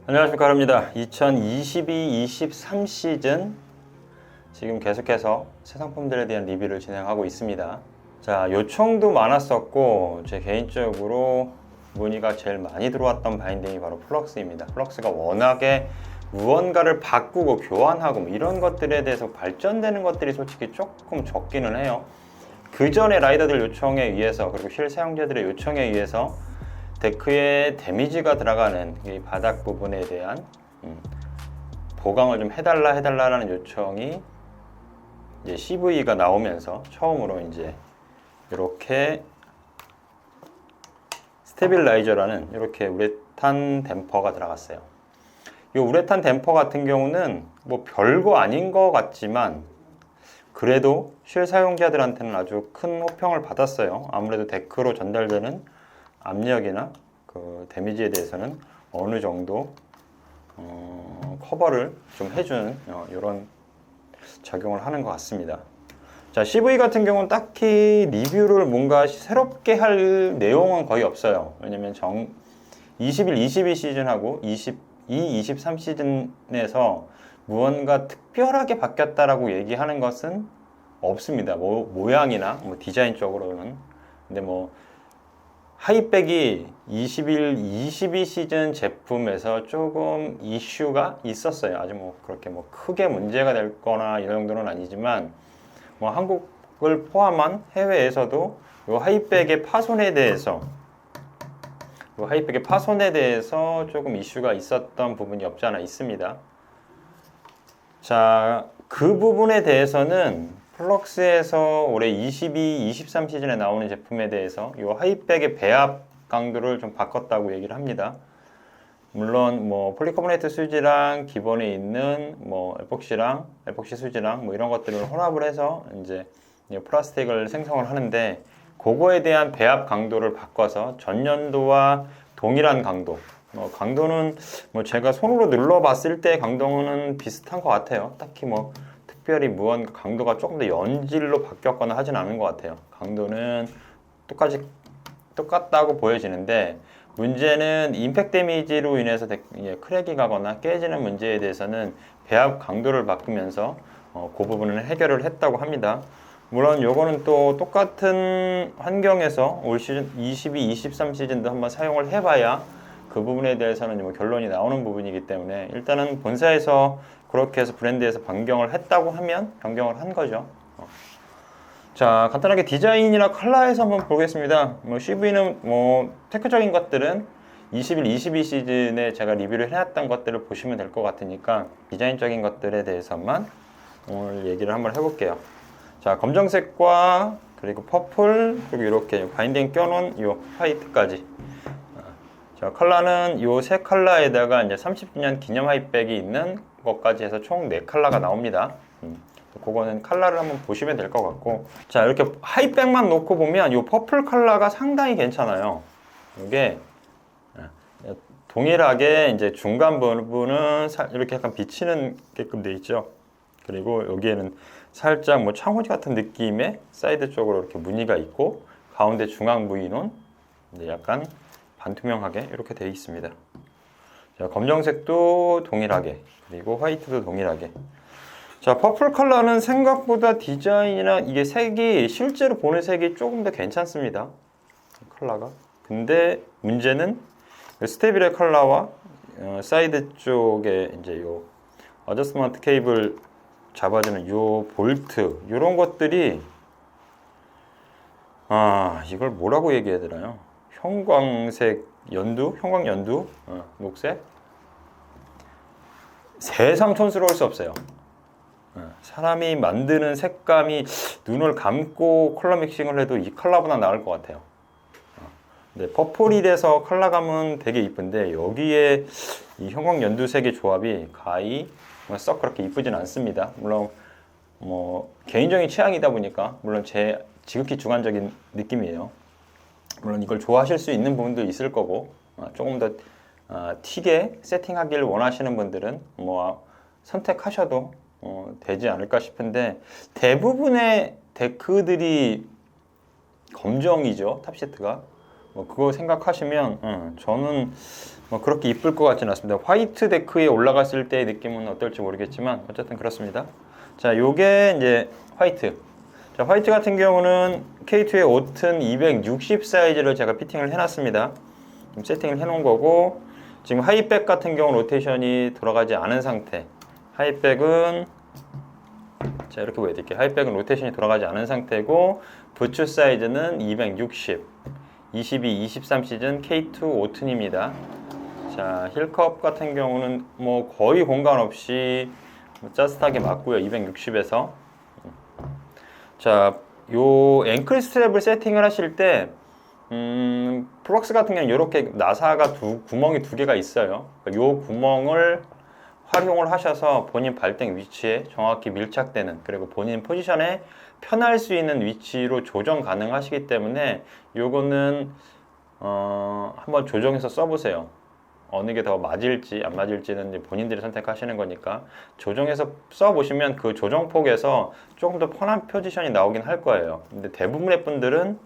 안녕하십니까, 하루입니다. 2022-23 시즌 지금 계속해서 새 상품들에 대한 리뷰를 진행하고 있습니다. 자, 요청도 많았었고 제 개인적으로 문의가 제일 많이 들어왔던 바인딩이 바로 플럭스입니다. 플럭스가 워낙에 무언가를 바꾸고 교환하고 뭐 이런 것들에 대해서 발전되는 것들이 솔직히 조금 적기는 해요. 그 전에 라이더들 요청에 의해서, 그리고 실 사용자들의 요청에 의해서 데크에 데미지가 들어가는 이 바닥 부분에 대한 보강을 좀 해달라라는 요청이 이제 CV가 나오면서 처음으로 이제 이렇게 스테빌라이저라는 이렇게 우레탄 댐퍼가 들어갔어요. 이 우레탄 댐퍼 같은 경우는 뭐 별거 아닌 것 같지만 그래도 실 사용자들한테는 아주 큰 호평을 받았어요. 아무래도 데크로 전달되는 압력이나 그 데미지에 대해서는 어느 정도 커버를 좀 해주는 이런 작용을 하는 것 같습니다. 자, CV 같은 경우는 딱히 리뷰를 뭔가 새롭게 할 내용은 거의 없어요. 왜냐면 21, 22 시즌하고 22, 23 시즌에서 무언가 특별하게 바뀌었다라고 얘기하는 것은 없습니다. 뭐 모양이나 뭐 디자인 쪽으로는. 근데 뭐 하이백이 21, 22 시즌 제품에서 조금 이슈가 있었어요. 아주 뭐 그렇게 뭐 크게 문제가 될 거나 이 정도는 아니지만 뭐 한국을 포함한 해외에서도 이 하이백의 파손에 대해서 조금 이슈가 있었던 부분이 없지 않아 있습니다. 자, 그 부분에 대해서는 플럭스에서 올해 22, 23 시즌에 나오는 제품에 대해서 이 하이백의 배합 강도를 좀 바꿨다고 얘기를 합니다. 물론 뭐 폴리카보네이트 수지랑 기본에 있는 뭐 에폭시 수지랑 뭐 이런 것들을 혼합을 해서 이제 플라스틱을 생성을 하는데, 그거에 대한 배합 강도를 바꿔서 전년도와 동일한 강도, 강도는 뭐 제가 손으로 눌러봤을 때 강도는 비슷한 것 같아요. 딱히 뭐 특별히 무언가 강도가 조금 더 연질로 바뀌었거나 하진 않은 것 같아요. 강도는 똑같다고 보여지는데, 문제는 임팩트 데미지로 인해서 크랙이 가거나 깨지는 문제에 대해서는 배합 강도를 바꾸면서 그 부분을 해결을 했다고 합니다. 물론 요거는 또 똑같은 환경에서 올 시즌 22, 23 시즌도 한번 사용을 해봐야 그 부분에 대해서는 뭐 결론이 나오는 부분이기 때문에, 일단은 본사에서 그렇게 해서 브랜드에서 변경을 했다고 하면 변경을 한 거죠. 자, 간단하게 디자인이나 컬러에서 한번 보겠습니다. 뭐 CV는 뭐 테크적인 것들은 21, 22 시즌에 제가 리뷰를 해놨던 것들을 보시면 될 것 같으니까 디자인적인 것들에 대해서만 오늘 얘기를 한번 해볼게요. 자, 검정색과 그리고 퍼플, 그리고 이렇게 바인딩 껴놓은 이 화이트까지. 자, 컬러는 이 세 컬러에다가 이제 30주년 기념 하이백이 있는 것까지 해서 총 4컬러가 나옵니다. 그거는 컬러를 한번 보시면 될 것 같고, 자, 이렇게 하이백만 놓고 보면 이 퍼플 컬러가 상당히 괜찮아요. 이게 동일하게 이제 중간 부분은 이렇게 약간 비치는 게끔 돼 있죠. 그리고 여기에는 살짝 뭐 창호지 같은 느낌의 사이드 쪽으로 이렇게 무늬가 있고, 가운데 중앙 부위는 이제 약간 반투명하게 이렇게 되어 있습니다. 자, 검정색도 동일하게, 그리고 화이트도 동일하게. 자, 퍼플 컬러는 생각보다 디자인이나 이게 색이 실제로 보는 색이 조금 더 괜찮습니다. 컬러가. 근데 문제는 스테빌의 컬러와 사이드 쪽에 이제 요 어저스먼트 케이블 잡아주는 요 볼트, 요런 것들이 이걸 뭐라고 얘기해야 되나요? 형광색 연두, 녹색. 세상 촌스러울 수 없어요. 사람이 만드는 색감이 눈을 감고 컬러 믹싱을 해도 이 컬러보다 나을 것 같아요. 근데 퍼플이 돼서 컬러감은 되게 이쁜데, 여기에 이 형광 연두색의 조합이 가히 썩 그렇게 이쁘진 않습니다. 물론 뭐 개인적인 취향이다 보니까, 물론 제 지극히 주관적인 느낌이에요. 물론 이걸 좋아하실 수 있는 부분도 있을 거고, 조금 더 튀게 세팅하기를 원하시는 분들은 뭐 선택하셔도 되지 않을까 싶은데, 대부분의 데크들이 검정이죠. 탑시트가 뭐 그거 생각하시면 저는 뭐 그렇게 이쁠 것 같지는 않습니다. 화이트 데크에 올라갔을 때의 느낌은 어떨지 모르겠지만 어쨌든 그렇습니다. 자, 요게 이제 화이트. 자, 화이트 같은 경우는 K2의 오튼 260 사이즈를 제가 피팅을 해놨습니다. 지금 세팅을 해놓은 거고, 지금 하이백 같은 경우 로테이션이 돌아가지 않은 상태. 하이백은 자, 이렇게 보여드릴게요. 하이백은 로테이션이 돌아가지 않은 상태고, 부츠 사이즈는 260, 22, 23 시즌 K2 오튼입니다. 자, 힐컵 같은 경우는 뭐 거의 공간 없이 짜릿하게 맞고요. 260에서. 자, 요 앵클 스트랩을 세팅을 하실 때 플럭스 같은 경우는 이렇게 나사가 구멍이 두 개가 있어요. 요 구멍을 활용을 하셔서 본인 발등 위치에 정확히 밀착되는, 그리고 본인 포지션에 편할 수 있는 위치로 조정 가능하시기 때문에 요거는 한번 조정해서 써보세요. 어느 게 더 맞을지 안 맞을지는 이제 본인들이 선택하시는 거니까 조정해서 써보시면 그 조정폭에서 조금 더 편한 포지션이 나오긴 할 거예요. 근데 대부분의 분들은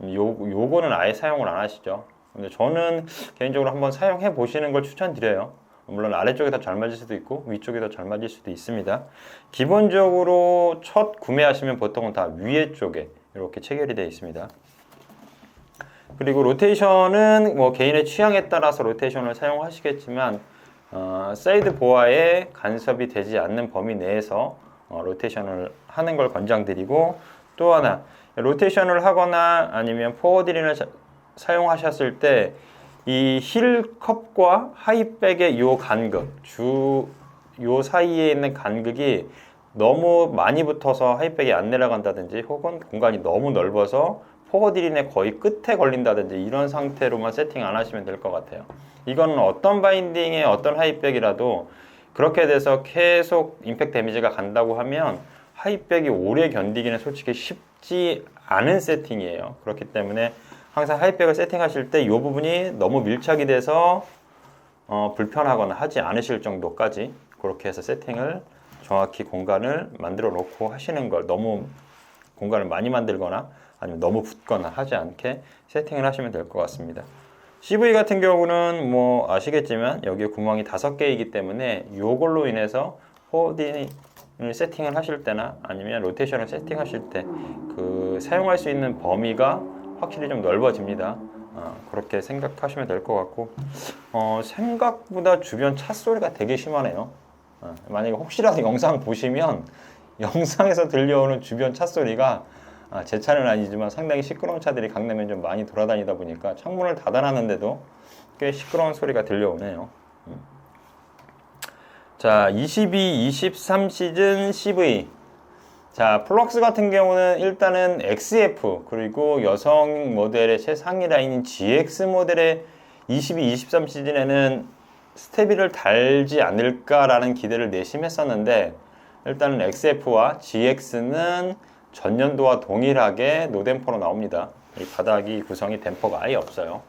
요거는 아예 사용을 안 하시죠. 근데 저는 개인적으로 한번 사용해 보시는 걸 추천드려요. 물론 아래쪽이 더 잘 맞을 수도 있고 위쪽이 더 잘 맞을 수도 있습니다. 기본적으로 첫 구매하시면 보통은 다 위에 쪽에 이렇게 체결이 되어 있습니다. 그리고 로테이션은 뭐 개인의 취향에 따라서 로테이션을 사용하시겠지만 사이드 보아에 간섭이 되지 않는 범위 내에서 로테이션을 하는 걸 권장드리고, 또 하나 로테이션을 하거나 아니면 포워드린을 사용하셨을 때 이 힐컵과 하이백의 요 간극, 요 사이에 있는 간극이 너무 많이 붙어서 하이백이 안 내려간다든지, 혹은 공간이 너무 넓어서 포워드린의 거의 끝에 걸린다든지, 이런 상태로만 세팅 안 하시면 될 것 같아요. 이거는 어떤 바인딩의 어떤 하이백이라도 그렇게 돼서 계속 임팩트 데미지가 간다고 하면 하이백이 오래 견디기는 솔직히 쉽지 않은 세팅이에요. 그렇기 때문에 항상 하이백을 세팅하실 때 이 부분이 너무 밀착이 돼서 불편하거나 하지 않으실 정도까지 그렇게 해서 세팅을 정확히 공간을 만들어 놓고 하시는 걸, 너무 공간을 많이 만들거나 아니면 너무 붙거나 하지 않게 세팅을 하시면 될 것 같습니다. CV 같은 경우는 뭐 아시겠지만 여기에 구멍이 5개이기 때문에 이걸로 인해서 포워딩을 세팅을 하실 때나 아니면 로테이션을 세팅하실 때 그 사용할 수 있는 범위가 확실히 좀 넓어집니다. 그렇게 생각하시면 될 것 같고, 생각보다 주변 차 소리가 되게 심하네요. 만약에 혹시라도 영상 보시면 영상에서 들려오는 주변 차 소리가 제 차는 아니지만 상당히 시끄러운 차들이 강남에 좀 많이 돌아다니다 보니까 창문을 닫아놨는데도 꽤 시끄러운 소리가 들려오네요. 자, 22, 23 시즌 CV. 자, 플럭스 같은 경우는 일단은 XF, 그리고 여성 모델의 최상위 라인인 GX 모델의 22, 23 시즌에는 스테비를 달지 않을까라는 기대를 내심했었는데, 일단은 XF와 GX는 전년도와 동일하게 노댐퍼로 나옵니다. 이 바닥이 구성이 댐퍼가 아예 없어요.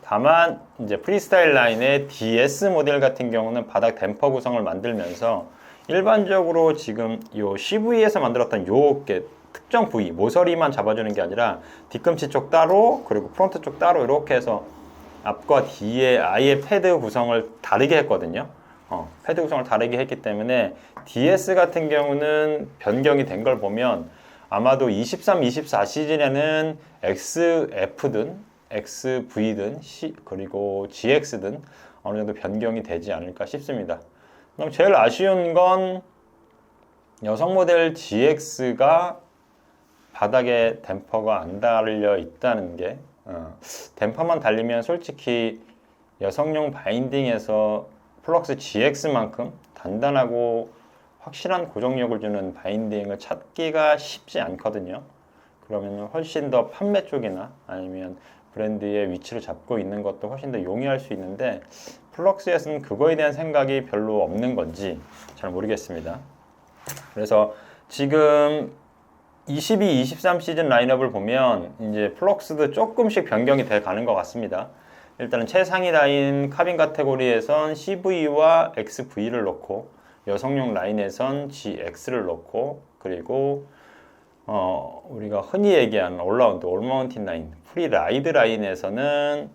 다만 이제 프리스타일 라인의 DS 모델 같은 경우는 바닥 댐퍼 구성을 만들면서 일반적으로 지금 요 CV에서 만들었던 요게 특정 부위, 모서리만 잡아주는 게 아니라 뒤꿈치 쪽 따로, 그리고 프론트 쪽 따로 이렇게 해서 앞과 뒤에 아예 패드 구성을 다르게 했거든요. 패드 구성을 다르게 했기 때문에 DS 같은 경우는 변경이 된 걸 보면 아마도 23, 24 시즌에는 XF든 XV든 그리고 GX든 어느 정도 변경이 되지 않을까 싶습니다. 그럼 제일 아쉬운 건 여성 모델 GX가 바닥에 댐퍼가 안 달려 있다는 게, 댐퍼만 달리면 솔직히 여성용 바인딩에서 플럭스 GX만큼 단단하고 확실한 고정력을 주는 바인딩을 찾기가 쉽지 않거든요. 그러면 훨씬 더 판매 쪽이나 아니면 브랜드의 위치를 잡고 있는 것도 훨씬 더 용이할 수 있는데, 플럭스에서는 그거에 대한 생각이 별로 없는 건지 잘 모르겠습니다. 그래서 지금 22, 23 시즌 라인업을 보면 이제 플럭스도 조금씩 변경이 돼 가는 것 같습니다. 일단은 최상위 라인 카빈 카테고리에선 CV와 XV를 넣고, 여성용 라인에선 GX를 넣고, 그리고 우리가 흔히 얘기하는 올라운드, 올마운틴 라인, 프리라이드 라인에서는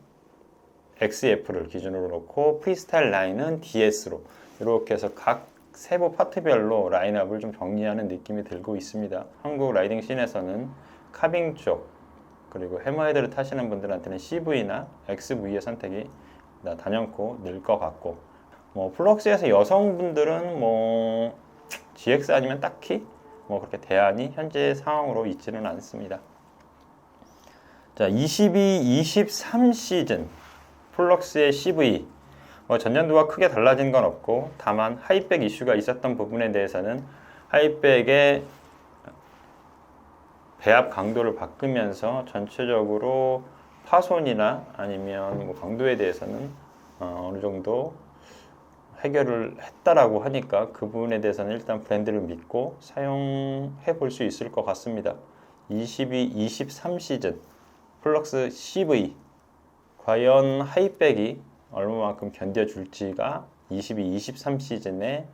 XF를 기준으로 놓고 프리스타일 라인은 DS로 이렇게 해서 각 세부 파트별로 라인업을 좀 정리하는 느낌이 들고 있습니다. 한국 라이딩 씬에서는 카빙 쪽 그리고 해머헤드를 타시는 분들한테는 CV나 XV의 선택이 단연코 늘 것 같고 플럭스에서 여성분들은 GX 아니면 딱히 그렇게 대안이 현재 상황으로 있지는 않습니다. 자, 22-23 시즌 플럭스의 CV 전년도와 크게 달라진 건 없고 다만 하이백 이슈가 있었던 부분에 대해서는 하이백의 배합 강도를 바꾸면서 전체적으로 파손이나 아니면 강도에 대해서는 어느 정도 해결을 했다라고 하니까 그 부분에 대해서는 일단 브랜드를 믿고 사용해 볼 수 있을 것 같습니다. 22-23 시즌 플럭스 CV 과연 하이백이 얼마만큼 견뎌줄지가 22-23 시즌의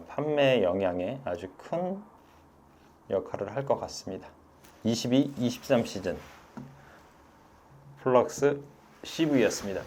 판매 영향에 아주 큰 역할을 할 것 같습니다. 22-23 시즌 플럭스 CV였습니다.